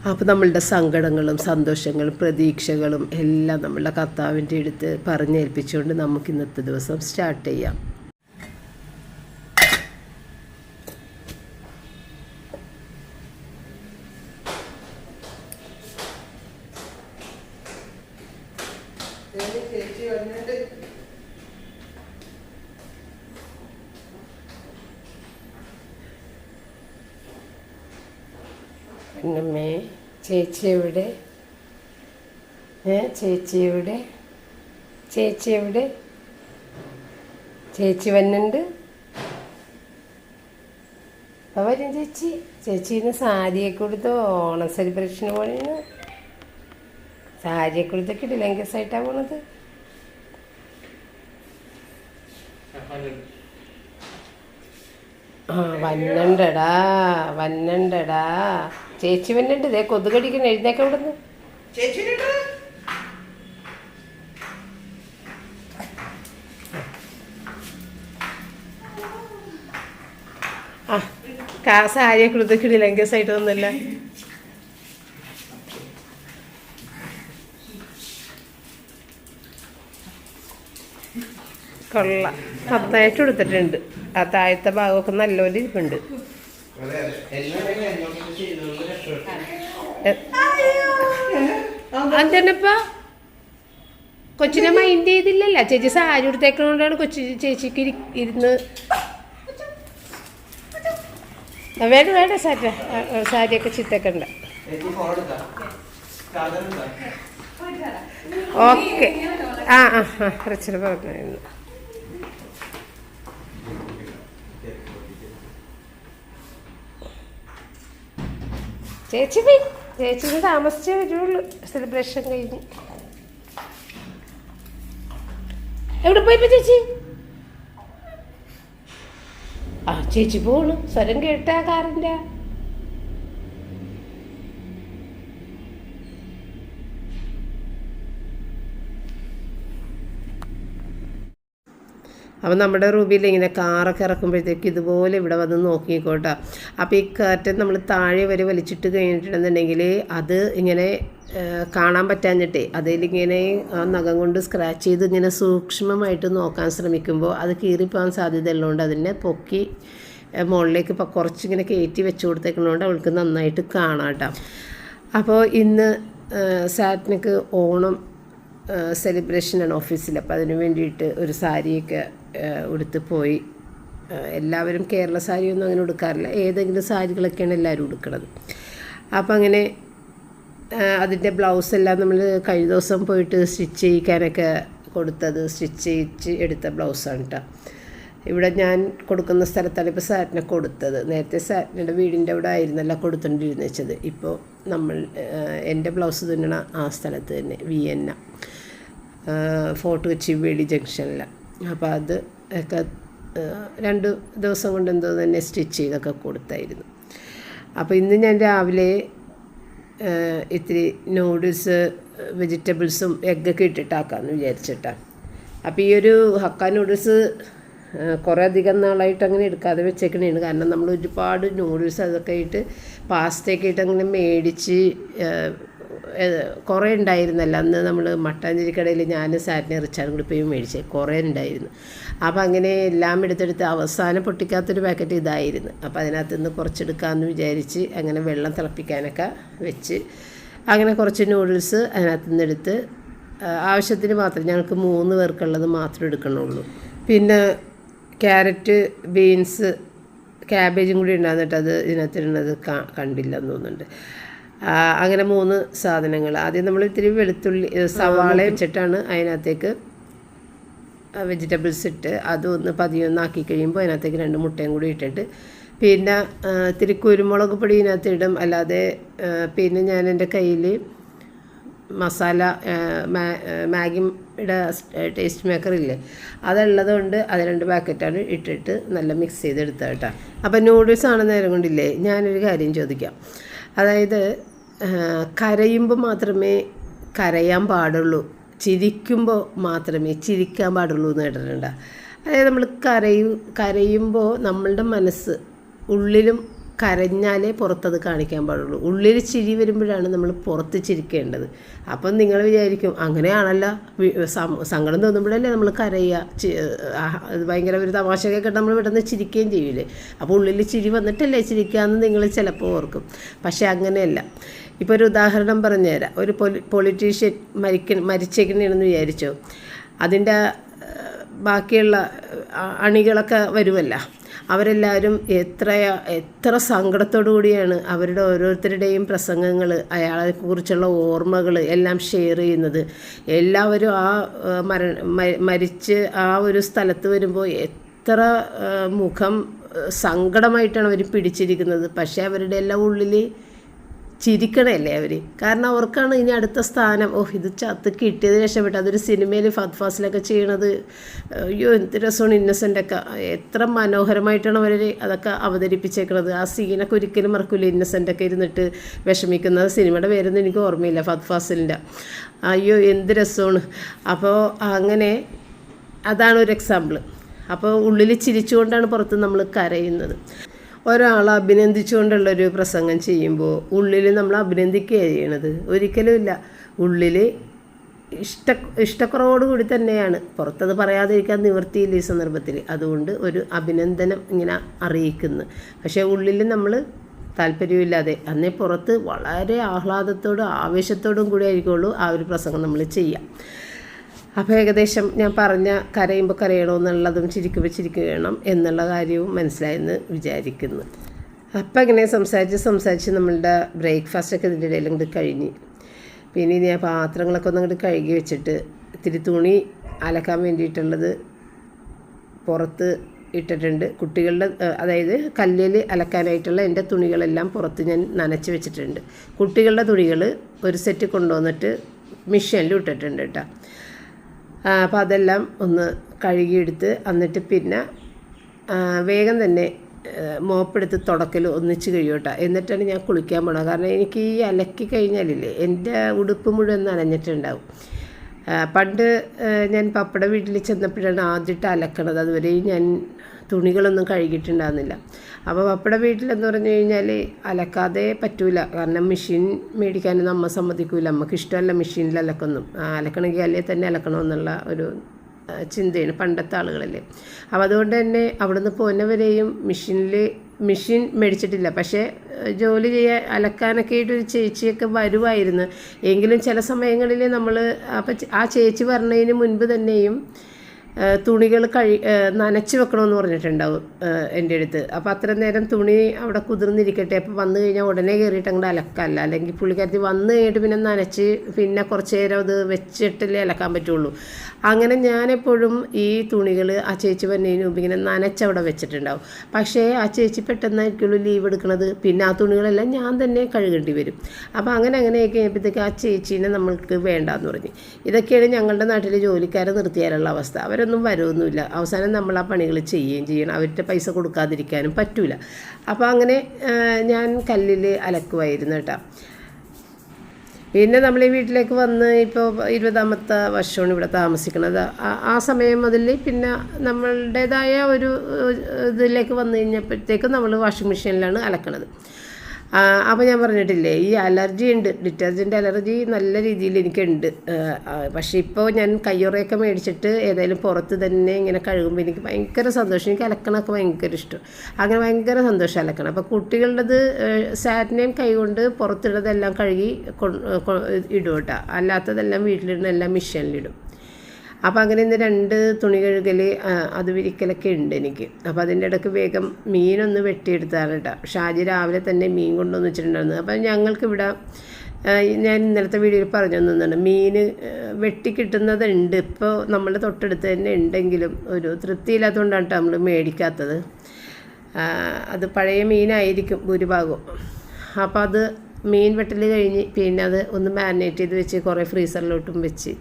അപ്പോൾ നമ്മളുടെ സങ്കടങ്ങളും സന്തോഷങ്ങളും പ്രതീക്ഷകളും എല്ലാം നമ്മളുടെ കർത്താവിൻ്റെ അടുത്ത് പറഞ്ഞേൽപ്പിച്ചുകൊണ്ട് നമുക്ക് ഇന്നത്തെ ദിവസം സ്റ്റാർട്ട് ചെയ്യാം. പിന്നമ്മേ ചേച്ചി എവിടെ? ചേച്ചി എവിടെ? ചേച്ചി എവിടെ? ചേച്ചി വന്നുണ്ട്. വരും ചേച്ചി. ചേച്ചീന്ന് സാരിയൊക്കെ കൊടുത്ത് ഓണം സെലിബ്രേഷന് പോണേന്ന്. സാരിയൊക്കെ കൊടുത്ത് കിടിലങ്കസായിട്ടാണ് പോണത്. വന്നണ്ടടാ വന്നണ്ടടാ. ചേച്ചി വന്നുണ്ട്. ഇതേ കൊതുകടിക്കണം. എഴുന്നേക്ക ഇവിടുന്ന്. സാരിയെ കൊടുത്ത് കിടിലങ്കസായിട്ട് വന്നില്ല. കൊള്ള നന്നായിട്ട് എടുത്തിട്ടുണ്ട്. ആ താഴത്തെ ഭാഗമൊക്കെ നല്ലപോലെ ഇരിപ്പുണ്ട്. അതെന്നപ്പാ കൊച്ചിനെ മൈൻഡ് ചെയ്തില്ലല്ല. ചേച്ചി സാരി എടുത്തേക്കണോണ്ടാണ് ചേച്ചിക്ക് ഇരുന്ന്. വേണ്ട വേണ്ട സാരിയൊക്കെ ചിത്തേക്കണ്ട. ഓക്കെ. ആ ആ ആ റച്ചിന് പറഞ്ഞു. ചേച്ചിന് താമസിച്ചേ വരുള്ളൂ. സെലിബ്രേഷൻ കഴിഞ്ഞ് എവിടെ പോയിപ്പോ ചേച്ചി? ചേച്ചി പോണു. സ്വരം കേട്ടാ കാറിൻ്റെ. അപ്പം നമ്മുടെ റൂബിയിൽ ഇങ്ങനെ കാറൊക്കെ ഇറക്കുമ്പോഴത്തേക്ക് ഇതുപോലെ ഇവിടെ വന്ന് നോക്കിക്കോട്ടെ. അപ്പോൾ ഈ കർട്ടൻ നമ്മൾ താഴെ വരെ വലിച്ചിട്ട് കഴിഞ്ഞിട്ടുണ്ടെന്നുണ്ടെങ്കിൽ അത് ഇങ്ങനെ കാണാൻ പറ്റാഞ്ഞിട്ടേ അതിലിങ്ങനെ ആ നഖം കൊണ്ട് സ്ക്രാച്ച് ചെയ്ത് ഇങ്ങനെ സൂക്ഷ്മമായിട്ട് നോക്കാൻ ശ്രമിക്കുമ്പോൾ അത് കീറിപ്പോകാൻ സാധ്യത ഉള്ളതുകൊണ്ട് അതിനെ പൊക്കി മുകളിലേക്ക് കുറച്ചിങ്ങനെ കയറ്റി വെച്ച് കൊടുത്തേക്കുന്നതുകൊണ്ട് അവൾക്ക് നന്നായിട്ട് കാണാം കേട്ടോ. അപ്പോൾ ഇന്ന് സാറ്റ്നക്ക് ഓണം സെലിബ്രേഷനാണ് ഓഫീസിൽ. അപ്പോൾ അതിന് വേണ്ടിയിട്ട് ഒരു സാരിയൊക്കെ ഉടുത്ത് പോയി. എല്ലാവരും കേരള സാരിയൊന്നും അങ്ങനെ ഉടുക്കാറില്ല. ഏതെങ്കിലും സാരികളൊക്കെയാണ് എല്ലാവരും ഉടുക്കുന്നത്. അപ്പം അങ്ങനെ അതിൻ്റെ ബ്ലൗസെല്ലാം നമ്മൾ കഴിഞ്ഞ ദിവസം പോയിട്ട് സ്റ്റിച്ച് ചെയ്യിക്കാനൊക്കെ കൊടുത്തത് സ്റ്റിച്ച് ചെയ്യിച്ച് എടുത്ത ബ്ലൗസാണ് കേട്ടോ. ഇവിടെ ഞാൻ കൊടുക്കുന്ന സ്ഥലത്താണ് ഇപ്പോൾ സാറ്റിനെ കൊടുത്തത്. നേരത്തെ സാറ്റിൻ്റെ വീടിൻ്റെ അവിടെ ആയിരുന്നല്ല കൊടുത്തുകൊണ്ടിരുന്ന വെച്ചത്. ഇപ്പോൾ നമ്മൾ എൻ്റെ ബ്ലൗസ് തുന്നണ ആ സ്ഥലത്ത് തന്നെ വിയന്ന ഫോർട്ട് കൊച്ചി വേളി ജംഗ്ഷനിലാണ്. അപ്പോൾ അത് ഒക്കെ 2 ദിവസം കൊണ്ട് എന്തോ തന്നെ സ്റ്റിച്ച് ചെയ്തൊക്കെ കൊടുത്തായിരുന്നു. അപ്പോൾ ഇന്ന് ഞാൻ രാവിലെ ഇത്തിരി നൂഡിൽസ് വെജിറ്റബിൾസും എഗ്ഗൊക്കെ ഇട്ടിട്ടാക്കാമെന്ന് വിചാരിച്ചിട്ടാണ്. അപ്പോൾ ഈ ഒരു ഹക്ക നൂഡിൽസ് കുറേ അധികം നാളായിട്ട് അങ്ങനെ എടുക്കാതെ വെച്ചേക്കണേണ്. കാരണം നമ്മൾ ഒരുപാട് നൂഡിൽസ് അതൊക്കെ ആയിട്ട് പാസ്തയൊക്കെ ആയിട്ട് അങ്ങനെ മേടിച്ച് കുറേ ഉണ്ടായിരുന്നല്ലോ. അന്ന് നമ്മൾ മട്ടാഞ്ചേരിക്കടയിൽ ഞാനും സാറ്റിനെ റിച്ചാർഡും കൂടി പോയി മേടിച്ചേ കുറേ ഉണ്ടായിരുന്നു. അപ്പോൾ അങ്ങനെ എല്ലാം എടുത്തെടുത്ത് അവസാനം പൊട്ടിക്കാത്തൊരു പാക്കറ്റ് ഇതായിരുന്നു. അപ്പോൾ അതിനകത്ത് നിന്ന് കുറച്ചെടുക്കാമെന്ന് വിചാരിച്ച് അങ്ങനെ വെള്ളം തിളപ്പിക്കാനൊക്കെ വെച്ച് അങ്ങനെ കുറച്ച് നൂഡിൽസ് അതിനകത്ത് നിന്ന് എടുത്ത് ആവശ്യത്തിന് മാത്രം, ഞങ്ങൾക്ക് 3 പേർക്കുള്ളത് മാത്രം എടുക്കണുള്ളൂ. പിന്നെ ക്യാരറ്റ്, ബീൻസ്, ക്യാബേജും കൂടി ഉണ്ടാകുന്നിട്ട് അത് ഇതിനകത്തിരുന്നത് കണ്ടില്ലെന്ന് തോന്നുന്നുണ്ട്. അങ്ങനെ 3 സാധനങ്ങൾ. ആദ്യം നമ്മൾ ഇത്തിരി വെളുത്തുള്ളി സവാള വെച്ചിട്ടാണ് അതിനകത്തേക്ക് വെജിറ്റബിൾസ് ഇട്ട് അതൊന്ന് പതിയൊന്നാക്കി കഴിയുമ്പോൾ അതിനകത്തേക്ക് 2 മുട്ടയും കൂടി ഇട്ടിട്ട് പിന്നെ ഇത്തിരി കുരുമുളക് പൊടി ഇതിനകത്ത് ഇടും. അല്ലാതെ പിന്നെ ഞാൻ എൻ്റെ കയ്യിൽ മസാല മാഗിയുടെ ടേസ്റ്റ് മേക്കറില്ലേ അതുള്ളത് കൊണ്ട് അത് 2 പാക്കറ്റാണ് ഇട്ടിട്ട് നല്ല മിക്സ് ചെയ്തെടുത്തത് കേട്ടോ. അപ്പോൾ നൂഡിൽസ് ആണെന്ന് നേരം കൊണ്ടില്ലേ ഞാനൊരു കാര്യം ചോദിക്കാം. അതായത് കരയുമ്പോൾ മാത്രമേ കരയാൻ പാടുള്ളൂ, ചിരിക്കുമ്പോൾ മാത്രമേ ചിരിക്കാൻ പാടുള്ളൂ എന്ന് കേട്ടിട്ടുണ്ട്. അതായത് നമ്മൾ കരയുമ്പോൾ നമ്മളുടെ മനസ്സ് ഉള്ളിലും കരഞ്ഞാലേ പുറത്തത് കാണിക്കാൻ പാടുള്ളൂ. ഉള്ളിൽ ചിരി വരുമ്പോഴാണ് നമ്മൾ പുറത്ത് ചിരിക്കേണ്ടത്. അപ്പം നിങ്ങൾ വിചാരിക്കും അങ്ങനെയാണല്ലോ, സങ്കടം തോന്നുമ്പോഴല്ലേ നമ്മൾ കരയുക, ഭയങ്കര ഒരു തമാശയൊക്കെ കേട്ട് നമ്മൾ പെട്ടെന്ന് ചിരിക്കുകയും ചെയ്യൂലേ. അപ്പോൾ ഉള്ളിൽ ചിരി വന്നിട്ടല്ലേ ചിരിക്കാമെന്ന് നിങ്ങൾ ചിലപ്പോൾ ഓർക്കും. പക്ഷേ അങ്ങനെയല്ല. ഇപ്പോൾ ഒരു ഉദാഹരണം പറഞ്ഞുതരാം. ഒരു പൊളിറ്റീഷ്യൻ മരിച്ചേക്കണെന്ന് വിചാരിച്ചോ, അതിൻ്റെ ബാക്കിയുള്ള അണികളൊക്കെ വരുമല്ലോ, അവരെല്ലാവരും എത്ര സങ്കടത്തോടു കൂടിയാണ് അവരുടെ ഓരോരുത്തരുടെയും പ്രസംഗങ്ങൾ, അയാളെക്കുറിച്ചുള്ള ഓർമ്മകൾ എല്ലാം ഷെയർ ചെയ്യുന്നത്. എല്ലാവരും ആ മരിച്ച് ആ ഒരു സ്ഥലത്ത് വരുമ്പോൾ എത്ര മുഖം സങ്കടമായിട്ടാണ് അവർ പിടിച്ചിരിക്കുന്നത്. പക്ഷേ അവരുടെ എല്ലാം ഉള്ളിൽ ചിരിക്കണമല്ലേ അവർ. കാരണം അവർക്കാണ് ഇനി അടുത്ത സ്ഥാനം. ഇത് ചത്ത് കിട്ടിയത് രക്ഷപ്പെട്ടു. അതൊരു സിനിമയിൽ ഫഹദ് ഫാസിലൊക്കെ ചെയ്യണത്, അയ്യോ എന്ത് രസമാണ്. ഇന്നസെൻ്റൊക്കെ എത്ര മനോഹരമായിട്ടാണ് അവർ അതൊക്കെ അവതരിപ്പിച്ചേക്കണത്. ആ സീനൊക്കെ ഒരിക്കലും മറക്കില്ല. ഇന്നസെൻ്റൊക്കെ ഇരുന്നിട്ട് വിഷമിക്കുന്നത്. സിനിമയുടെ പേരൊന്നും എനിക്ക് ഓർമ്മയില്ല, ഫഹദ് ഫാസിലിൻ്റെ. അയ്യോ എന്ത് രസമാണ്. അപ്പോൾ അങ്ങനെ അതാണ് ഒരു എക്സാമ്പിൾ. അപ്പോൾ ഉള്ളിൽ ചിരിച്ചുകൊണ്ടാണ് പുറത്ത് നമ്മൾ കരയുന്നത്. ഒരാൾ അഭിനന്ദിച്ചുകൊണ്ടുള്ളൊരു പ്രസംഗം ചെയ്യുമ്പോൾ ഉള്ളിൽ നമ്മൾ അഭിനന്ദിക്കുകയാണ് ചെയ്യണത്? ഒരിക്കലുമില്ല. ഉള്ളിൽ ഇഷ്ടക്കുറവോടുകൂടി തന്നെയാണ്. പുറത്തത് പറയാതിരിക്കാൻ നിവൃത്തിയില്ല ഈ സന്ദർഭത്തിൽ. അതുകൊണ്ട് ഒരു അഭിനന്ദനം ഇങ്ങനെ അറിയിക്കുന്നു. പക്ഷേ ഉള്ളിൽ നമ്മൾ താല്പര്യമില്ലാതെ അന്നേ പുറത്ത് വളരെ ആഹ്ലാദത്തോടും ആവേശത്തോടും കൂടി ആയിരിക്കുള്ളൂ ആ ഒരു പ്രസംഗം നമ്മൾ ചെയ്യാം. അപ്പോൾ ഏകദേശം ഞാൻ പറഞ്ഞ കരയുമ്പോൾ കരയണമെന്നുള്ളതും ചിരിക്കുമ്പോൾ ചിരിക്കണം എന്നുള്ള കാര്യവും മനസ്സിലായെന്ന് വിചാരിക്കുന്നു. അപ്പം ഇങ്ങനെ സംസാരിച്ച് നമ്മളുടെ ബ്രേക്ക്ഫാസ്റ്റൊക്കെ ഇതിൻ്റെ ഇടയിൽ ഇങ്ങോട്ട് കഴിഞ്ഞ്, പിന്നെ ഞാൻ പാത്രങ്ങളൊക്കെ ഒന്ന് ഇങ്ങോട്ട് കഴുകി വെച്ചിട്ട് ഇത്തിരി തുണി അലക്കാൻ വേണ്ടിയിട്ടുള്ളത് പുറത്ത് ഇട്ടിട്ടുണ്ട്. കുട്ടികളുടെ, അതായത് കല്ലിൽ അലക്കാനായിട്ടുള്ള എൻ്റെ തുണികളെല്ലാം പുറത്ത് ഞാൻ നനച്ച് വെച്ചിട്ടുണ്ട്. കുട്ടികളുടെ തുണികൾ ഒരു സെറ്റ് കൊണ്ടുവന്നിട്ട് മിഷ്യനിൽ ഇട്ടിട്ടുണ്ട് കേട്ടോ. അപ്പോൾ അതെല്ലാം ഒന്ന് കഴുകിയെടുത്ത് എന്നിട്ട് പിന്നെ വേഗം തന്നെ മോപ്പെടുത്ത് തുടക്കൽ ഒന്നിച്ച് കഴിയൂട്ടോ. എന്നിട്ടാണ് ഞാൻ കുളിക്കാൻ പോകണം. കാരണം എനിക്ക് ഈ അലക്കി കഴിഞ്ഞാലില്ലേ എൻ്റെ ഉടുപ്പ് മുഴുവൻ നനഞ്ഞിട്ടുണ്ടാവും. പണ്ട് ഞാൻ പപ്പട വീട്ടിൽ ചെന്നപ്പോഴാണ് ആദ്യമായിട്ട് അലക്കണത്. അതുവരെയും ഞാൻ തുണികളൊന്നും കഴുകിയിട്ടുണ്ടാകുന്നില്ല. അപ്പോൾ പപ്പട വീട്ടിലെന്ന് പറഞ്ഞു കഴിഞ്ഞാൽ അലക്കാതെ പറ്റൂല. കാരണം മെഷീൻ മേടിക്കാൻ നമ്മൾ സമ്മതിക്കൂല. നമുക്ക് ഇഷ്ടമല്ല മെഷീനിൽ അലക്കൊന്നും. അലക്കണമെങ്കിൽ അല്ലേ തന്നെ അലക്കണമെന്നുള്ള ഒരു ചിന്തയാണ് പണ്ടത്തെ ആളുകളല്ലേ. അപ്പോൾ അതുകൊണ്ട് തന്നെ അവിടെ നിന്ന് പോന്നവരെയും മെഷീൻ മേടിച്ചിട്ടില്ല. പക്ഷേ ജോലി ചെയ്യാൻ അലക്കാനൊക്കെ ആയിട്ടൊരു ചേച്ചിയൊക്കെ വരുമായിരുന്നു. എങ്കിലും ചില സമയങ്ങളിൽ നമ്മൾ അപ്പം ആ ചേച്ചി പറഞ്ഞതിന് മുൻപ് തന്നെയും തുണികൾ നനച്ച് വെക്കണമെന്ന് പറഞ്ഞിട്ടുണ്ടാവും എൻ്റെ അടുത്ത്. അപ്പോൾ അത്രയും നേരം തുണി അവിടെ കുതിർന്നിരിക്കട്ടെ, അപ്പോൾ വന്നു കഴിഞ്ഞാൽ ഉടനെ കയറിയിട്ട് അങ്ങോട്ട് അലക്കല്ല. അല്ലെങ്കിൽ പുള്ളിക്കാരത്തി വന്നു കഴിഞ്ഞിട്ട് പിന്നെ നനച്ച് പിന്നെ കുറച്ച് നേരം അത് വെച്ചിട്ടല്ലേ അലക്കാൻ പറ്റുള്ളൂ. അങ്ങനെ ഞാനെപ്പോഴും ഈ തുണികൾ ആ ചേച്ചി വന്നതിന് മുമ്പ് ഇങ്ങനെ നനച്ചവിടെ വെച്ചിട്ടുണ്ടാവും. പക്ഷേ ആ ചേച്ചി പെട്ടെന്നായിരിക്കുള്ളൂ ലീവ് എടുക്കുന്നത്. പിന്നെ ആ തുണികളെല്ലാം ഞാൻ തന്നെ കഴുകേണ്ടി വരും. അപ്പോൾ അങ്ങനെയൊക്കെ കഴിയുമ്പോഴത്തേക്ക് ആ ചേച്ചീനെ നമ്മൾക്ക് വേണ്ടാന്ന് പറഞ്ഞു. ഇതൊക്കെയാണ് ഞങ്ങളുടെ നാട്ടിൽ ജോലിക്കാരെ നിർത്തിയാലുള്ള അവസ്ഥ. അവരൊന്നും വരുമൊന്നുമില്ല. അവസാനം നമ്മൾ ആ പണികൾ ചെയ്യുകയും ചെയ്യണം. അവരുടെ പൈസ കൊടുക്കാതിരിക്കാനും പറ്റൂല. അപ്പോൾ അങ്ങനെ ഞാൻ കല്ലിൽ അലക്കുമായിരുന്നു കേട്ടോ. പിന്നെ നമ്മൾ ഈ വീട്ടിലേക്ക് വന്ന് ഇപ്പോൾ 20ാമത്തെ വർഷമാണ് ഇവിടെ താമസിക്കുന്നത്. ആ സമയം മുതൽ പിന്നെ നമ്മളുടേതായ ഒരു ഇതിലേക്ക് വന്നു കഴിഞ്ഞപ്പോഴത്തേക്കും നമ്മൾ വാഷിംഗ് മെഷീനിലാണ് അലക്കണത്. അപ്പോൾ ഞാൻ പറഞ്ഞിട്ടില്ലേ, ഈ അലർജി ഉണ്ട്, ഡിറ്റർജൻറ്റ് അലർജി നല്ല രീതിയിൽ എനിക്കുണ്ട്. പക്ഷേ ഇപ്പോൾ ഞാൻ കയ്യുറയൊക്കെ മേടിച്ചിട്ട് ഏതായാലും പുറത്ത് തന്നെ ഇങ്ങനെ കഴുകുമ്പോൾ എനിക്ക് ഭയങ്കര സന്തോഷം. എനിക്ക് അലക്കണമൊക്കെ ഭയങ്കര ഇഷ്ടം. അങ്ങനെ ഭയങ്കര സന്തോഷം അലക്കണം. അപ്പോൾ കുട്ടികളുടേത് സാറ്റിനെയും കൈകൊണ്ട് പുറത്തിടുന്നതെല്ലാം കഴുകി ഇടും കേട്ടോ. അല്ലാത്തതെല്ലാം വീട്ടിലിടുന്നതെല്ലാം മെഷീനിലിടും. അപ്പോൾ അങ്ങനെ ഇന്ന് 2 തുണി കഴുകൽ അത് വിരിക്കലൊക്കെ ഉണ്ട് എനിക്ക്. അപ്പോൾ അതിൻ്റെ ഇടയ്ക്ക് വേഗം മീനൊന്ന് വെട്ടിയെടുത്താണ് കേട്ടോ. ഷാജി രാവിലെ തന്നെ മീൻ കൊണ്ടുവന്ന് വെച്ചിട്ടുണ്ടായിരുന്നു. അപ്പോൾ ഞങ്ങൾക്കിവിടെ ഞാൻ ഇന്നലത്തെ വീഡിയോയിൽ പറഞ്ഞു തന്നിട്ടുണ്ട്, മീൻ വെട്ടി കിട്ടുന്നതുണ്ട്. ഇപ്പോൾ നമ്മൾ തൊട്ടടുത്ത് തന്നെ ഉണ്ടെങ്കിലും ഒരു തൃപ്തിയില്ലാത്തതുകൊണ്ടാണ് കേട്ടോ നമ്മൾ മേടിക്കാത്തത്. അത് പഴയ മീനായിരിക്കും ഭൂരിഭാഗവും. അപ്പോൾ അത് മീൻ വെട്ടൽ കഴിഞ്ഞ് പിന്നെ അത് ഒന്ന് മാരിനേറ്റ് ചെയ്ത് വെച്ച് കുറേ ഫ്രീസറിലോട്ടും വെച്ച്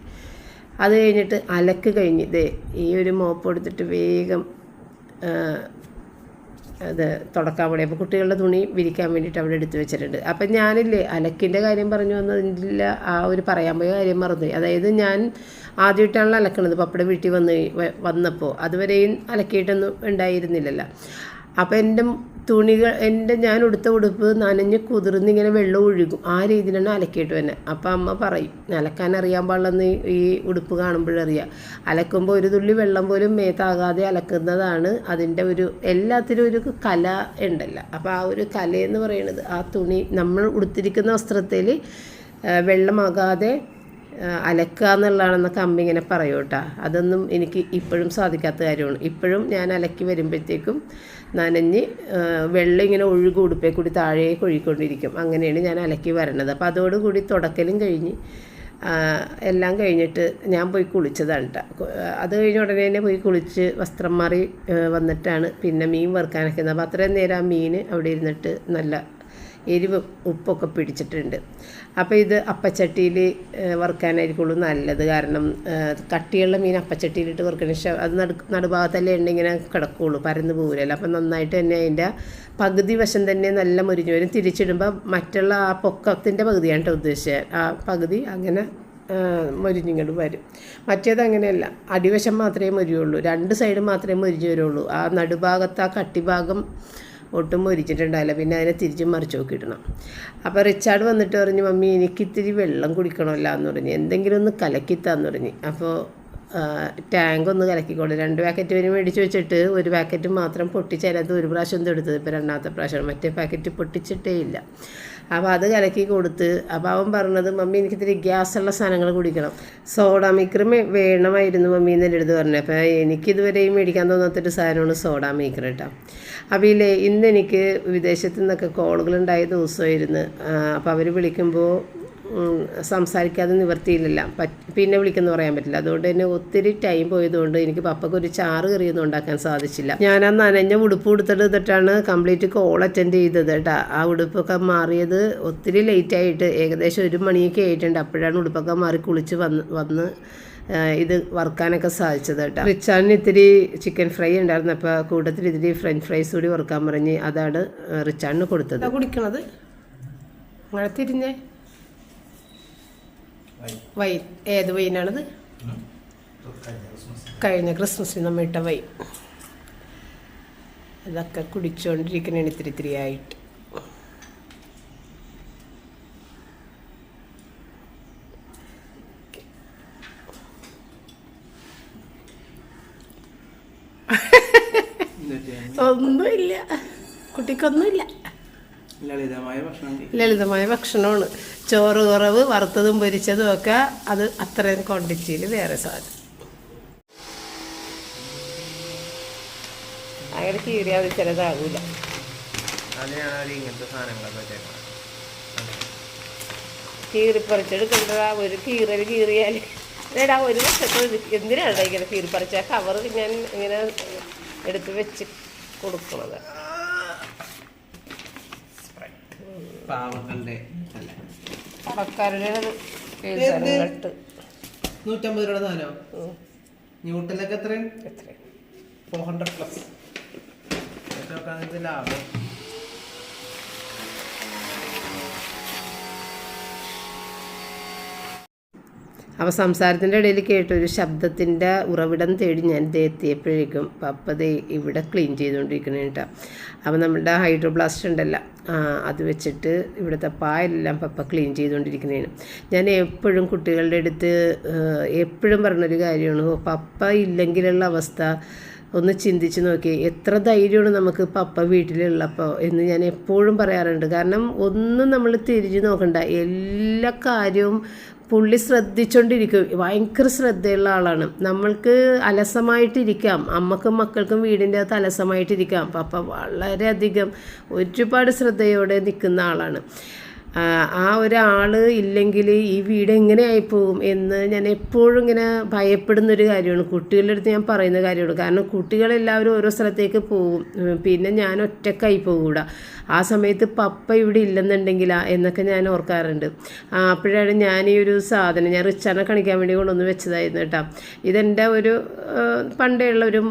അത് കഴിഞ്ഞിട്ട് അലക്ക് കഴിഞ്ഞ് ഈ ഒരു മോപ്പ് എടുത്തിട്ട് വേഗം അത് തുടക്കാൻ വേണ്ടി. അപ്പോൾ കുട്ടികളുടെ തുണി വിരിക്കാൻ വേണ്ടിയിട്ട് അവിടെ എടുത്ത് വെച്ചിട്ടുണ്ട്. അപ്പം ഞാനില്ലേ അലക്കിൻ്റെ കാര്യം പറഞ്ഞു വന്നതില്ല, ആ ഒരു പറയാൻ പോയ കാര്യം മറന്നു. അതായത് ഞാൻ ആദ്യമായിട്ടാണല്ലോ അലക്കണത് പപ്പട വീട്ടിൽ വന്നപ്പോൾ. അതുവരെയും അലക്കിയിട്ടൊന്നും ഉണ്ടായിരുന്നില്ലല്ലോ. അപ്പോൾ ഞാൻ ഉടുത്ത ഉടുപ്പ് നനഞ്ഞ് കുതിർന്ന് ഇങ്ങനെ വെള്ളം ഒഴുകും. ആ രീതിയിലാണ് അലക്കിയിട്ട് തന്നെ. അപ്പം അമ്മ പറയും, അലക്കാൻ അറിയാൻ പാടില്ലെന്ന് ഈ ഉടുപ്പ് കാണുമ്പോഴറിയാം. അലക്കുമ്പോൾ ഒരു തുള്ളി വെള്ളം പോലും മേത്താകാതെ അലക്കുന്നതാണ് അതിൻ്റെ എല്ലാത്തിനും ഒരു കല ഉണ്ടല്ലോ. അപ്പോൾ ആ ഒരു കലയെന്ന് പറയുന്നത് ആ തുണി നമ്മൾ ഉടുത്തിരിക്കുന്ന വസ്ത്രത്തിൽ വെള്ളമാകാതെ അലക്കുക എന്നുള്ളതാണെന്നൊക്കെ അമ്മ ഇങ്ങനെ പറയും കേട്ടോ. അതൊന്നും എനിക്ക് ഇപ്പോഴും സാധിക്കാത്ത കാര്യമാണ്. ഇപ്പോഴും ഞാൻ അലക്കി വരുമ്പോഴത്തേക്കും നനഞ്ഞ് വെള്ളം ഇങ്ങനെ ഒഴുകി ഉടുപ്പേ കൂടി താഴേക്ക് ഒഴുകിക്കൊണ്ടിരിക്കും. അങ്ങനെയാണ് ഞാൻ അലക്കി വരണത്. അപ്പോൾ അതോടുകൂടി തുടക്കലും കഴിഞ്ഞ് എല്ലാം കഴിഞ്ഞിട്ട് ഞാൻ പോയി കുളിച്ചതാണ് കേട്ടോ. അത് കഴിഞ്ഞ ഉടനെ തന്നെ പോയി കുളിച്ച് വസ്ത്രം മാറി വന്നിട്ടാണ് പിന്നെ മീൻ വറുക്കാനൊക്കെ. അപ്പോൾ അത്രയും നേരം ആ മീൻ അവിടെ ഇരുന്നിട്ട് നല്ല എരിവ് ഉപ്പൊക്കെ പിടിച്ചിട്ടുണ്ട്. അപ്പോൾ ഇത് അപ്പച്ചട്ടിയിൽ വറുക്കാനായിരിക്കുള്ളൂ നല്ലത്. കാരണം കട്ടിയുള്ള മീൻ അപ്പച്ചട്ടിയിലിട്ട് വറുക്കണ അത് നടുഭാഗത്തല്ലേ എണ്ണ ഇങ്ങനെ കിടക്കുകയുള്ളൂ, പരന്ന് പോകില്ലല്ലോ. അപ്പം നന്നായിട്ട് തന്നെ അതിൻ്റെ പകുതി വശം തന്നെ നല്ല മുരിഞ്ഞു വരും. തിരിച്ചിടുമ്പോൾ മറ്റുള്ള ആ പൊക്കത്തിൻ്റെ പകുതിയാണ് കേട്ടോ ഉദ്ദേശിച്ചത്. ആ പകുതി അങ്ങനെ മൊരിഞ്ഞിങ്ങോട്ട് വരും. മറ്റേത് അങ്ങനെയല്ല, അടിവശം മാത്രമേ മൊരിയുള്ളൂ, രണ്ട് സൈഡ് മാത്രമേ മൊരിഞ്ഞു വരുള്ളൂ. ആ നടുഭാഗത്ത് ആ കട്ടിഭാഗം ഒട്ടും മൊരിച്ചിട്ടുണ്ടാവില്ല. പിന്നെ അതിനെ തിരിച്ചും മറിച്ച് നോക്കിയിടണം. അപ്പോൾ റിച്ചാർഡ് വന്നിട്ട് പറഞ്ഞു, മമ്മി എനിക്കിത്തിരി വെള്ളം കുടിക്കണമല്ലോ എന്ന് പറഞ്ഞ്, എന്തെങ്കിലും ഒന്ന് കലക്കിത്താന്ന് പറഞ്ഞ്. അപ്പോൾ ടാങ്ക് ഒന്ന് കലക്കിക്കോളൂ. 2 പാക്കറ്റ് വരെ മേടിച്ച് വെച്ചിട്ട് 1 പാക്കറ്റ് മാത്രം പൊട്ടിച്ചതിനകത്ത് ഒരു പ്രാവശ്യം എടുത്തത്. ഇപ്പോൾ 2ാമത്തെ പ്രാവശ്യമാണ്. മറ്റേ പാക്കറ്റ് പൊട്ടിച്ചിട്ടേ ഇല്ല. അപ്പോൾ അത് കലക്കി കൊടുത്ത്. അപ്പോൾ അവൻ പറഞ്ഞത്, മമ്മി എനിക്കിത്തിരി ഗ്യാസുള്ള സാധനങ്ങൾ കുടിക്കണം, സോഡാ മേക്കർ വേണമായിരുന്നു മമ്മി എന്നെ എടുത്ത് പറഞ്ഞു. അപ്പോൾ എനിക്കിതുവരെയും മേടിക്കാൻ തോന്നാത്തൊരു സാധനമാണ് സോഡാ മേക്കർ കേട്ടോ. അപ്പോൾ ഇന്ന് എനിക്ക് വിദേശത്തു നിന്നൊക്കെ കോളുകളുണ്ടായ ദിവസമായിരുന്നു. അപ്പോൾ അവർ വിളിക്കുമ്പോൾ സംസാരിക്കാതെ നിവർത്തിയില്ല. പിന്നെ വിളിക്കുമെന്ന് പറയാൻ പറ്റില്ല. അതുകൊണ്ട് തന്നെ ഒത്തിരി ടൈം പോയതുകൊണ്ട് എനിക്ക് പപ്പയ്ക്ക് ഒരു ചാറ് കറിയൊന്നും ഉണ്ടാക്കാൻ സാധിച്ചില്ല. ഞാൻ ആ നനഞ്ഞ ഉടുപ്പ് കൊടുത്തിട്ടാണ് കംപ്ലീറ്റ് കോൾ അറ്റൻഡ് ചെയ്തത് കേട്ടോ. ആ ഉടുപ്പൊക്കെ മാറിയത് ഒത്തിരി ലേറ്റായിട്ട്, ഏകദേശം 1 മണിയൊക്കെ ആയിട്ടുണ്ട്. അപ്പോഴാണ് ഉടുപ്പൊക്കെ മാറി കുളിച്ച് വന്ന് ഇത് വറുക്കാനൊക്കെ സാധിച്ചത് കേട്ടോ. റിച്ചാർഡിന് ഇത്തിരി ചിക്കൻ ഫ്രൈ ഉണ്ടായിരുന്നു. അപ്പോൾ കൂട്ടത്തിൽ ഇത്തിരി ഫ്രഞ്ച് ഫ്രൈസ് കൂടി വറുക്കാൻ പറഞ്ഞ് അതാണ് റിച്ചാർഡിന് കൊടുത്തത്. കുടിക്കണത് അങ്ങനെ തിരിഞ്ഞേ വൈൻ. ഏത് വൈനാണത്? കഴിഞ്ഞ ക്രിസ്മസിന് നമ്മൾ ഇട്ട വൈൻ. ഇതൊക്കെ കുടിച്ചുകൊണ്ടിരിക്കണേണ് ഇത്തിരി ആയിട്ട്. ഒന്നുമില്ല, കുട്ടിക്കൊന്നുമില്ല. ലളിതമായ ഭക്ഷണമാണ്. ചോറ് കുറവ്, വറുത്തതും പൊരിച്ചതും ഒക്കെ അത് അത്രയും ക്വാണ്ടിറ്റിയിൽ വേറെ സാധനം. അങ്ങനെ കീറിയാൽ ചിലതാകൂല. കീറിപ്പറിച്ചെടുക്കണ്ടതാ. ഒരു കീറിയാൽ എടാ ഒരു വർഷത്തെ എന്തിനാണ് ഇങ്ങനെ കീറിപ്പറിച്ച കവർ ഞാൻ ഇങ്ങനെ എടുത്ത് വെച്ച് കൊടുക്കണത്. പണക്കാരുടെ 150 രൂപ സാധനോ? ന്യൂട്ടലൊക്കെ എത്ര? 400+. ലാഭം. അപ്പോൾ സംസാരത്തിൻ്റെ ഇടയിൽ കേട്ടൊരു ശബ്ദത്തിൻ്റെ ഉറവിടം തേടി ഞാൻ എത്തിയപ്പോഴേക്കും പപ്പ ഇവിടെ ക്ലീൻ ചെയ്തുകൊണ്ടിരിക്കണേ കേട്ടോ. അപ്പോൾ നമ്മുടെ ഹൈഡ്രോബ്ലാസ്റ്റ് ഉണ്ടല്ലോ, അത് വെച്ചിട്ട് ഇവിടുത്തെ പായെല്ലാം പപ്പ ക്ലീൻ ചെയ്തുകൊണ്ടിരിക്കുന്നതാണ്. ഞാൻ എപ്പോഴും കുട്ടികളുടെ അടുത്ത് എപ്പോഴും പറഞ്ഞൊരു കാര്യമാണ്, പപ്പ ഇല്ലെങ്കിലുള്ള അവസ്ഥ ഒന്ന് ചിന്തിച്ച് നോക്കി. എത്ര ധൈര്യമാണ് നമുക്ക് പപ്പ വീട്ടിലുള്ളപ്പോൾ എന്ന് ഞാൻ എപ്പോഴും പറയാറുണ്ട്. കാരണം ഒന്നും നമ്മൾ തിരിഞ്ഞു നോക്കണ്ട, എല്ലാ കാര്യവും പുള്ളി ശ്രദ്ധിച്ചുകൊണ്ടിരിക്കും. ഭയങ്കര ശ്രദ്ധയുള്ള ആളാണ്. നമ്മൾക്ക് അലസമായിട്ടിരിക്കാം, അമ്മക്കും മക്കൾക്കും വീടിൻ്റെ അകത്ത് അലസമായിട്ടിരിക്കാം. പപ്പ വളരെയധികം ഒരുപാട് ശ്രദ്ധയോടെ നിൽക്കുന്ന ആളാണ്. ആ ഒരാൾ ഇല്ലെങ്കിൽ ഈ വീട് എങ്ങനെ ആയിപ്പോകും എന്ന് ഞാൻ എപ്പോഴും ഇങ്ങനെ ഭയപ്പെടുന്നൊരു കാര്യമാണ്. കുട്ടികളുടെ അടുത്ത് ഞാൻ പറയുന്ന കാര്യമാണ്. കാരണം കുട്ടികളെല്ലാവരും ഓരോ സ്ഥലത്തേക്ക് പോകും, പിന്നെ ഞാൻ ഒറ്റക്കായി പോകൂടാ. ആ സമയത്ത് പപ്പ ഇവിടെ ഇല്ലെന്നുണ്ടെങ്കിൽ എന്നൊക്കെ ഞാൻ ഓർക്കാറുണ്ട്. അപ്പോഴാണ് ഞാൻ ഈ ഒരു സാധനം ഞാൻ റിച്ചാനെ കാണിക്കാൻ വേണ്ടി കൊണ്ടുവന്ന് വെച്ചതായിരുന്നു കേട്ടോ. ഇതെൻ്റെ ഒരു പണ്ടേ ഉള്ള ഒരു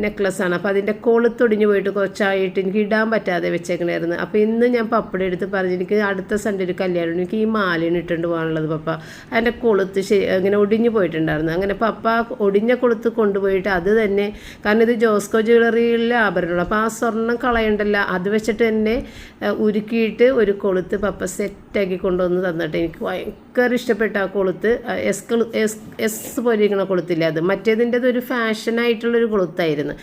നെക്ലസ്സാണ്. അപ്പോൾ അതിൻ്റെ കൊളുത്തൊടിഞ്ഞ് പോയിട്ട് കുറച്ചായിട്ട് എനിക്ക് ഇടാൻ പറ്റാതെ വെച്ചേക്കണായിരുന്നു. അപ്പോൾ ഇന്ന് ഞാൻ പപ്പയുടെ അടുത്ത് പറഞ്ഞു, എനിക്ക് അടുത്ത സൺഡേ കസിൻ്റെ ഒരു കല്യാണം, എനിക്ക് ഈ മാലയാണ് ഇട്ടുകൊണ്ട് പോകാനുള്ളത് പപ്പ. അതിൻ്റെ കൊളുത്ത് ഇങ്ങനെ ഒടിഞ്ഞു പോയിട്ടുണ്ടായിരുന്നു. അങ്ങനെ പപ്പ ഒടിഞ്ഞ കൊളുത്ത് കൊണ്ടുപോയിട്ട് അത് തന്നെ, കാരണം ഇത് ജോസ്കോ ജ്വല്ലറിയിലെ ആഭരണമാണ്, അപ്പോൾ ആ സ്വർണ്ണം കളയണ്ടല്ല, അത് വെച്ചിട്ട് തന്നെ ഉരുക്കിയിട്ട് ഒരു കൊളുത്ത് പപ്പ സെറ്റാക്കി കൊണ്ടുവന്ന് തന്നിട്ട് എനിക്ക് ഭയങ്കര ഇഷ്ടപ്പെട്ട ആ കൊളുത്ത്. എസ് പോലെ ഇരിക്കുന്ന കൊളുത്തില്ല, അത് മറ്റേതിൻ്റെത് ഒരു ഫാഷനായിട്ടുള്ളൊരു കൊളുത്തായിരുന്നു,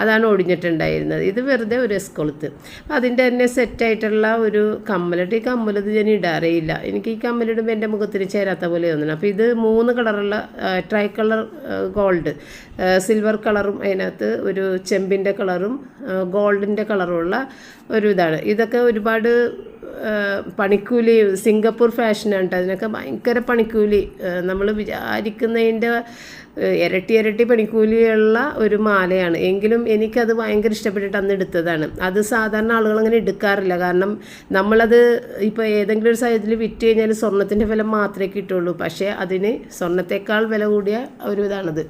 അതാണ് ഒടിഞ്ഞിട്ടുണ്ടായിരുന്നത്. ഇത് വെറുതെ ഒരു എസ് കൊളുത്ത്. അതിൻ്റെ തന്നെ സെറ്റായിട്ടുള്ള ഒരു കമ്മലിട്ട്, ഈ കമ്മലത് ഞാൻ ഇടാറേയില്ല, എനിക്ക് ഈ കമ്മലിടുമ്പോൾ എൻ്റെ മുഖത്തിന് ചേരാത്ത പോലെ തോന്നുന്നു. അപ്പോൾ ഇത് 3 കളറുള്ള ട്രൈ കളർ ഗോൾഡ്, സിൽവർ കളറും അതിനകത്ത് ഒരു ചെമ്പിൻ്റെ കളറും ഗോൾഡിൻ്റെ കളറുമുള്ള ഒരു ഇതാണ്. ഇതൊക്കെ ഒരുപാട് പണിക്കൂലി, സിംഗപ്പൂർ ഫാഷനാണ് കേട്ടോ, അതിനൊക്കെ ഭയങ്കര പണിക്കൂലി, നമ്മൾ വിചാരിക്കുന്നതിൻ്റെ ഇരട്ടി പണിക്കൂലിയുള്ള ഒരു മാലയാണ്. എങ്കിലും എനിക്കത് ഭയങ്കര ഇഷ്ടപ്പെട്ടിട്ട് അന്ന് എടുത്തതാണ്. അത് സാധാരണ ആളുകൾ അങ്ങനെ എടുക്കാറില്ല, കാരണം നമ്മളത് ഇപ്പോൾ ഏതെങ്കിലും ഒരു സൈഡിൽ വിറ്റ് കഴിഞ്ഞാൽ സ്വർണ്ണത്തിൻ്റെ വില മാത്രമേ കിട്ടുള്ളൂ, പക്ഷേ അതിന് സ്വർണ്ണത്തേക്കാൾ വില കൂടിയ ഒരു ഇതാണത്.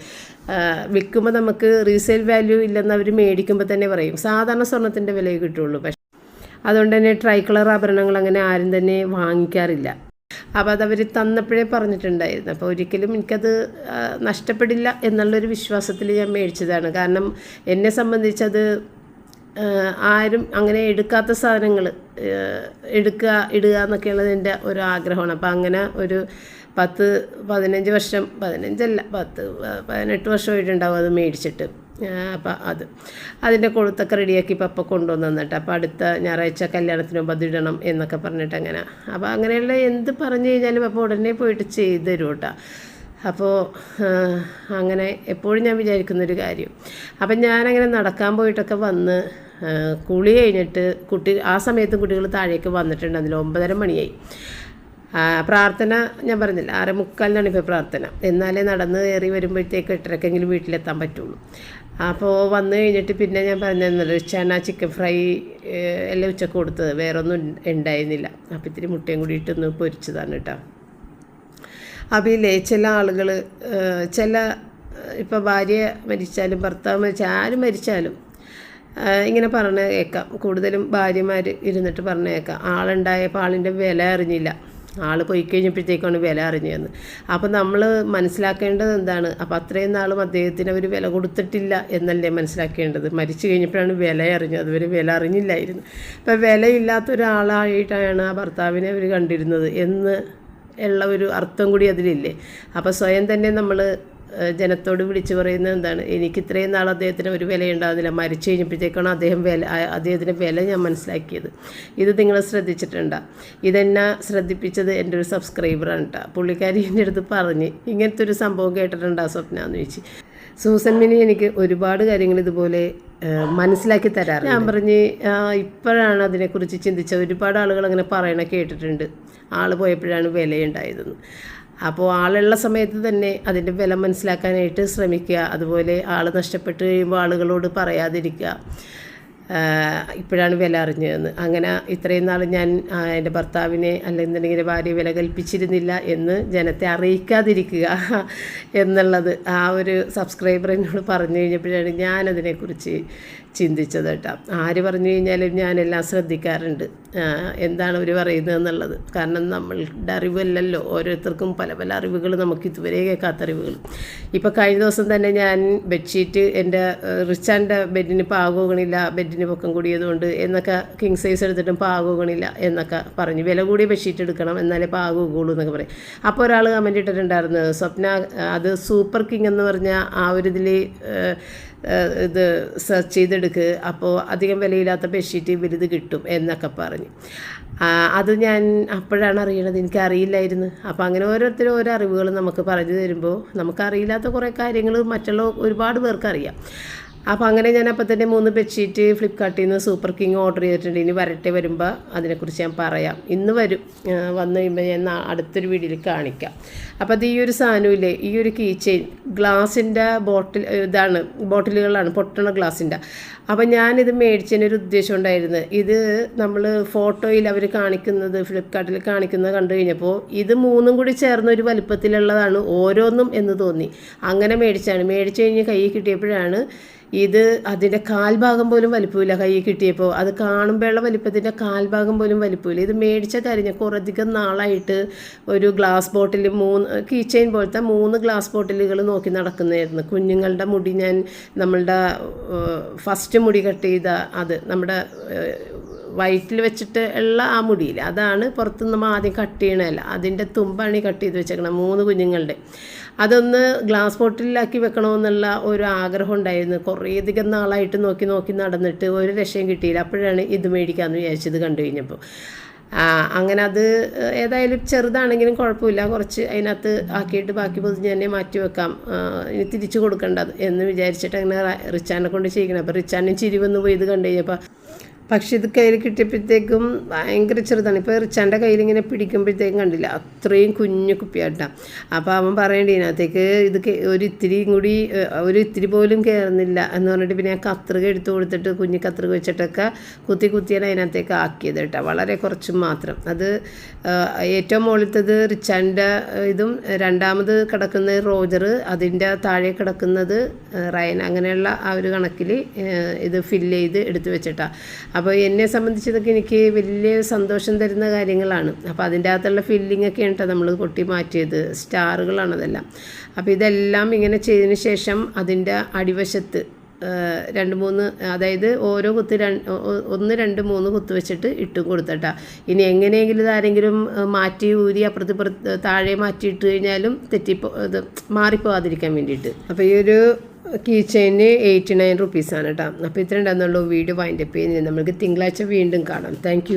വിൽക്കുമ്പോൾ നമുക്ക് റീസെയിൽ വാല്യൂ ഇല്ലെന്ന് അവർ മേടിക്കുമ്പോൾ തന്നെ പറയും, സാധാരണ സ്വർണ്ണത്തിൻ്റെ വിലയെ കിട്ടുള്ളൂ. പക്ഷേ അതുകൊണ്ട് തന്നെ ട്രൈ കളർ ആഭരണങ്ങൾ അങ്ങനെ ആരും തന്നെ വാങ്ങിക്കാറില്ല. അപ്പോൾ അതവർ തന്നപ്പോഴേ പറഞ്ഞിട്ടുണ്ടായിരുന്നു. അപ്പോൾ ഒരിക്കലും എനിക്കത് നഷ്ടപ്പെടില്ല എന്നുള്ളൊരു വിശ്വാസത്തിൽ ഞാൻ മേടിച്ചതാണ്. കാരണം എന്നെ സംബന്ധിച്ചത് ആരും അങ്ങനെ എടുക്കാത്ത സാധനങ്ങൾ എടുക്കുക, ഇടുക എന്നൊക്കെയുള്ളത് എൻ്റെ ഒരു ആഗ്രഹമാണ്. അപ്പോൾ അങ്ങനെ ഒരു 10-15 വർഷം, 18 വർഷമായിട്ടുണ്ടാവും അത് മേടിച്ചിട്ട്. അപ്പം അതിൻ്റെ കൊളുത്തൊക്കെ റെഡിയാക്കി പപ്പ കൊണ്ടുവന്ന് തന്നിട്ട്, അപ്പോൾ അടുത്ത ഞായറാഴ്ച കല്യാണത്തിന് മുമ്പ് അതിടണം എന്നൊക്കെ പറഞ്ഞിട്ട് അങ്ങനെ. അപ്പോൾ അങ്ങനെയുള്ള എന്ത് പറഞ്ഞു കഴിഞ്ഞാലും അപ്പോൾ ഉടനെ പോയിട്ട് ചെയ്ത് തരും കേട്ടോ. അപ്പോൾ അങ്ങനെ എപ്പോഴും ഞാൻ വിചാരിക്കുന്നൊരു കാര്യം. അപ്പം ഞാനങ്ങനെ നടക്കാൻ പോയിട്ടൊക്കെ വന്ന് കുളി കഴിഞ്ഞിട്ട് ആ സമയത്തും കുട്ടികൾ താഴേക്ക് വന്നിട്ടുണ്ടെന്നില്ല, 9:30 മണിയായി. പ്രാർത്ഥന ഞാൻ പറഞ്ഞില്ല 6:45 ഇപ്പോൾ പ്രാർത്ഥന, എന്നാലേ നടന്ന് കയറി വരുമ്പോഴത്തേക്ക് 8:30 വീട്ടിലെത്താൻ പറ്റുള്ളൂ. അപ്പോൾ വന്നു കഴിഞ്ഞിട്ട് പിന്നെ ഞാൻ പറഞ്ഞിരുന്നല്ലോ ചന ചിക്കൻ ഫ്രൈ എല്ലാം ഉച്ചക്ക് കൊടുത്തത്, വേറെ ഒന്നും ഉണ്ടായിരുന്നില്ല. അപ്പോൾ ഇത്തിരി മുട്ടയും കൂടി ഇട്ടൊന്ന് പൊരിച്ചതാണ് കേട്ടോ. അപ്പോൾ ഇല്ലേ ചില ആളുകൾ ഇപ്പോൾ ഭാര്യ മരിച്ചാലും ഭർത്താവ് മരിച്ചാലും ആരും മരിച്ചാലും ഇങ്ങനെ പറഞ്ഞ് കേൾക്കാം, കൂടുതലും ഭാര്യമാർ ഇരുന്നിട്ട് പറഞ്ഞ് കേൾക്കാം, ആളുണ്ടായപ്പോൾ ആളിൻ്റെ വില അറിഞ്ഞില്ല, ആൾ പോയി കഴിഞ്ഞപ്പോഴത്തേക്കാണ് വില അറിഞ്ഞതെന്ന്. അപ്പോൾ നമ്മൾ മനസ്സിലാക്കേണ്ടത് എന്താണ്, അപ്പോൾ അത്രയും നാളും അദ്ദേഹത്തിന് അവർ വില കൊടുത്തിട്ടില്ല എന്നല്ലേ മനസ്സിലാക്കേണ്ടത്. മരിച്ചു കഴിഞ്ഞപ്പോഴാണ് വില അറിഞ്ഞത്, അതുവരെ വില അറിഞ്ഞില്ലായിരുന്നു. അപ്പോൾ വിലയില്ലാത്ത ഒരാളായിട്ടാണ് ആ ഭർത്താവിനെ അവർ കണ്ടിരുന്നത് എന്ന് ഉള്ള ഒരു അർത്ഥം കൂടി അതിലില്ലേ. അപ്പോൾ സ്വയം തന്നെ നമ്മൾ ജനത്തോട് വിളിച്ചു പറയുന്നത് എന്താണ്, എനിക്ക് ഇത്രയും നാൾ അദ്ദേഹത്തിന് ഒരു വിലയുണ്ടാകുന്നില്ല, മരിച്ചു കഴിഞ്ഞപ്പോഴത്തേക്കാണ് അദ്ദേഹത്തിൻ്റെ വില ഞാൻ മനസ്സിലാക്കിയത്. ഇത് നിങ്ങൾ ശ്രദ്ധിച്ചിട്ടുണ്ടോ? ഇതെന്നെ ശ്രദ്ധിപ്പിച്ചത് എൻ്റെ ഒരു സബ്സ്ക്രൈബറാണ് കേട്ടോ. പുള്ളിക്കാരി എൻ്റെ അടുത്ത് പറഞ്ഞ് ഇങ്ങനത്തെ ഒരു സംഭവം കേട്ടിട്ടുണ്ടോ സ്വപ്ന എന്ന് ചോദിച്ചു. സൂസൻ മിനി എനിക്ക് ഒരുപാട് കാര്യങ്ങൾ ഇതുപോലെ മനസ്സിലാക്കി തരാറ്. ഞാൻ പറഞ്ഞ് ഇപ്പോഴാണ് അതിനെക്കുറിച്ച് ചിന്തിച്ചത്. ഒരുപാട് ആളുകൾ അങ്ങനെ പറയണ കേട്ടിട്ടുണ്ട്, ആൾ പോയപ്പോഴാണ് വിലയുണ്ടായതെന്ന്. അപ്പോൾ ആളുള്ള സമയത്ത് തന്നെ അതിൻ്റെ വില മനസ്സിലാക്കാനായിട്ട് ശ്രമിക്കുക. അതുപോലെ ആൾ നഷ്ടപ്പെട്ട് കഴിയുമ്പോൾ ആളുകളോട് പറയാതിരിക്കുക, ഇപ്പോഴാണ് വില അറിഞ്ഞതെന്ന്. അങ്ങനെ ഇത്രയും നാൾ ഞാൻ എൻ്റെ ഭർത്താവിനെ അല്ലെന്നുണ്ടെങ്കിൽ ഭാര്യ വില കൽപ്പിച്ചിരുന്നില്ല എന്ന് ജനത്തെ അറിയിക്കാതിരിക്കുക എന്നുള്ളത് ആ ഒരു സബ്സ്ക്രൈബർ എന്നോട് പറഞ്ഞു കഴിഞ്ഞപ്പോഴാണ് ഞാനതിനെക്കുറിച്ച് ചിന്തിച്ചത് കേട്ടോ. ആര് പറഞ്ഞു കഴിഞ്ഞാലും ഞാനെല്ലാം ശ്രദ്ധിക്കാറുണ്ട്, എന്താണ് അവർ പറയുന്നത് എന്നുള്ളത്. കാരണം നമ്മളുടെ അറിവല്ലല്ലോ, ഓരോരുത്തർക്കും പല പല അറിവുകൾ, നമുക്ക് ഇതുവരെ കേൾക്കാത്ത അറിവുകൾ. ഇപ്പോൾ കഴിഞ്ഞ ദിവസം തന്നെ ഞാൻ ബെഡ്ഷീറ്റ് എൻ്റെ റിച്ചാൻ്റെ ബെഡിന് പാകോകണില്ല, ബെഡിന് പൊക്കം കൂടിയതുകൊണ്ട് എന്നൊക്കെ കിങ് സൈസ് എടുത്തിട്ടും പാകോകണില്ല എന്നൊക്കെ പറഞ്ഞു. വില കൂടിയ ബെഡ്ഷീറ്റ് എടുക്കണം എന്നാലേ പാകുകയുള്ളൂ എന്നൊക്കെ പറയും. അപ്പോൾ ഒരാൾ കമൻറ്റ് ഇട്ടിട്ടുണ്ടായിരുന്നു, സ്വപ്ന അത് സൂപ്പർ കിങ് എന്ന് പറഞ്ഞ ആ ഒരു ഇതിൽ ഇത് സെർച്ച് ചെയ്തെടുക്കുക, അപ്പോൾ അധികം വിലയില്ലാത്ത ബെഡ്ഷീറ്റ് വലുത് കിട്ടും എന്നൊക്കെ പറഞ്ഞ്. അത് ഞാൻ അപ്പോഴാണ് അറിയണത്, എനിക്കറിയില്ലായിരുന്നു. അപ്പോൾ അങ്ങനെ ഓരോരുത്തരും ഓരോ അറിവുകൾ നമുക്ക് പറഞ്ഞു തരുമ്പോൾ നമുക്കറിയില്ലാത്ത കുറേ കാര്യങ്ങൾ മറ്റുള്ള ഒരുപാട് പേർക്ക് അറിയാം. അപ്പോൾ അങ്ങനെ ഞാൻ അപ്പോൾ തന്നെ 3 ബെഡ്ഷീറ്റ് ഫ്ലിപ്കാർട്ടിൽ നിന്ന് സൂപ്പർ കിങ് ഓർഡർ ചെയ്തിട്ടുണ്ട്. ഇനി വരുമ്പോൾ അതിനെക്കുറിച്ച് ഞാൻ പറയാം. ഇന്ന് വരും, വന്നു കഴിയുമ്പോൾ ഞാൻ അടുത്തൊരു വീഡിയോയിൽ കാണിക്കാം. അപ്പോൾ അത് ഈ ഒരു സാധനമില്ലേ, ഈ ഒരു കീ ചെയിൻ ഗ്ലാസിൻ്റെ ബോട്ടിലുകളാണ്, പൊട്ടണ ഗ്ലാസിൻ്റെ. അപ്പോൾ ഞാനിത് മേടിച്ചതിനൊരു ഉദ്ദേശം ഉണ്ടായിരുന്നു. ഇത് നമ്മൾ ഫോട്ടോയിൽ അവർ കാണിക്കുന്നത്, ഫ്ലിപ്കാർട്ടിൽ കാണിക്കുന്നത് കണ്ടു കഴിഞ്ഞപ്പോൾ ഇത് 3 കൂടി ചേർന്ന ഒരു വലുപ്പത്തിലുള്ളതാണ് ഓരോന്നും എന്ന് തോന്നി. അങ്ങനെ മേടിച്ചു കഴിഞ്ഞ് കൈ കിട്ടിയപ്പോഴാണ് ഇത് അതിൻ്റെ കാൽഭാഗം പോലും വലിപ്പമില്ല. കൈ കിട്ടിയപ്പോൾ അത് കാണുമ്പോഴുള്ള വലിപ്പത്തിൻ്റെ കാൽഭാഗം പോലും വലിപ്പമില്ല. ഇത് മേടിച്ച കാര്യം ഞാൻ കുറേയധികം നാളായിട്ട് ഒരു ഗ്ലാസ് ബോട്ടിൽ 3 കീ ചെയിൻ പോലത്തെ 3 ഗ്ലാസ് ബോട്ടിലുകൾ നോക്കി നടക്കുന്നതായിരുന്നു. കുഞ്ഞുങ്ങളുടെ മുടി ഞാൻ നമ്മളുടെ ഫസ്റ്റ് മുടി കട്ട് ചെയ്ത അത് നമ്മുടെ വയറ്റിൽ വെച്ചിട്ട് ഉള്ള ആ മുടിയിൽ അതാണ് പുറത്തുനിന്ന് നമ്മൾ ആദ്യം കട്ട് ചെയ്യണമല്ല, അതിൻ്റെ തുമ്പാണ് ഈ കട്ട് ചെയ്ത് വെച്ചേക്കണം 3 കുഞ്ഞുങ്ങളുടെ. അതൊന്ന് ഗ്ലാസ് ബോട്ടിലാക്കി വെക്കണമെന്നുള്ള ഒരു ആഗ്രഹം ഉണ്ടായിരുന്നു. കുറേയധികം നാളായിട്ട് നോക്കി നടന്നിട്ട് ഒരു രക്ഷയും കിട്ടിയില്ല. അപ്പോഴാണ് ഇത് മേടിക്കാമെന്ന് വിചാരിച്ചത് കണ്ടു കഴിഞ്ഞപ്പോൾ. അങ്ങനെ അത് ഏതായാലും ചെറുതാണെങ്കിലും കുഴപ്പമില്ല, കുറച്ച് അതിനകത്ത് ആക്കിയിട്ട് ബാക്കി പൊതിഞ്ഞ് തന്നെ മാറ്റി വെക്കാം, ഇനി തിരിച്ചു കൊടുക്കേണ്ടത് എന്ന് വിചാരിച്ചിട്ട് അങ്ങനെ റിച്ചാനെ കൊണ്ട് ചെയ്യിക്കണം. അപ്പോൾ റിച്ചാനും ചിരി വന്ന് പോയി ഇത് കണ്ടു കഴിഞ്ഞപ്പോൾ. പക്ഷെ ഇത് കയ്യിൽ കിട്ടിയപ്പോഴത്തേക്കും ഭയങ്കര ചെറുതാണ്. ഇപ്പോൾ റിച്ചാൻ്റെ കയ്യിലിങ്ങനെ പിടിക്കുമ്പോഴത്തേക്കും കണ്ടില്ല, അത്രയും കുഞ്ഞു കുപ്പിയാട്ടാണ്. അപ്പോൾ അവൻ പറയേണ്ടി ഇതിനകത്തേക്ക് ഇത് ഒരു ഇത്തിരി പോലും കയറുന്നില്ല എന്ന് പറഞ്ഞിട്ട് പിന്നെ ഞാൻ കത്രിക എടുത്ത് കൊടുത്തിട്ട് കുഞ്ഞു കത്രിക വെച്ചിട്ടൊക്കെ കുത്തിയാണ് അതിനകത്തേക്ക് ആക്കിയത് കേട്ടോ, വളരെ കുറച്ചും മാത്രം. അത് ഏറ്റവും മുകളിലത്തത് റിച്ചാൻ്റെ ഇതും, രണ്ടാമത് കിടക്കുന്നത് റോജർ, അതിൻ്റെ താഴെ കിടക്കുന്നത് റയൻ. അങ്ങനെയുള്ള ആ ഒരു കണക്കിൽ ഇത് ഫില്ല് ചെയ്ത് എടുത്ത് വെച്ചിട്ടാണ്. അപ്പോൾ എന്നെ സംബന്ധിച്ചതൊക്കെ എനിക്ക് വലിയ സന്തോഷം തരുന്ന കാര്യങ്ങളാണ്. അപ്പോൾ അതിൻ്റെ അകത്തുള്ള ഫില്ലിങ്ങൊക്കെയാണ് കേട്ടോ നമ്മൾ പൊട്ടി മാറ്റിയത്, സ്റ്റാറുകളാണതെല്ലാം. അപ്പോൾ ഇതെല്ലാം ഇങ്ങനെ ചെയ്തതിന് ശേഷം അതിൻ്റെ അടിവശത്ത് 2-3, അതായത് ഓരോ കുത്ത് 1, 2, 3 കുത്ത് വെച്ചിട്ട് ഇട്ടും കൊടുത്തട്ടാ. ഇനി എങ്ങനെയെങ്കിലും ഇതാരെങ്കിലും മാറ്റി ഊരി അപ്പുറത്ത് താഴെ മാറ്റിയിട്ട് കഴിഞ്ഞാലും ഇത് മാറിപ്പോകാതിരിക്കാൻ വേണ്ടിയിട്ട്. അപ്പോൾ ഈ ഒരു കീ ചെയിന് 89 റുപ്പീസാണ് കേട്ടോ. അപ്പോൾ ഇത്ര ഉണ്ടാകുന്നുള്ളൂ. വീഡിയോ വൈൻഡപ്പ് ചെയ്യുന്നത്. നമുക്ക് തിങ്കളാഴ്ച വീണ്ടും കാണാം. താങ്ക്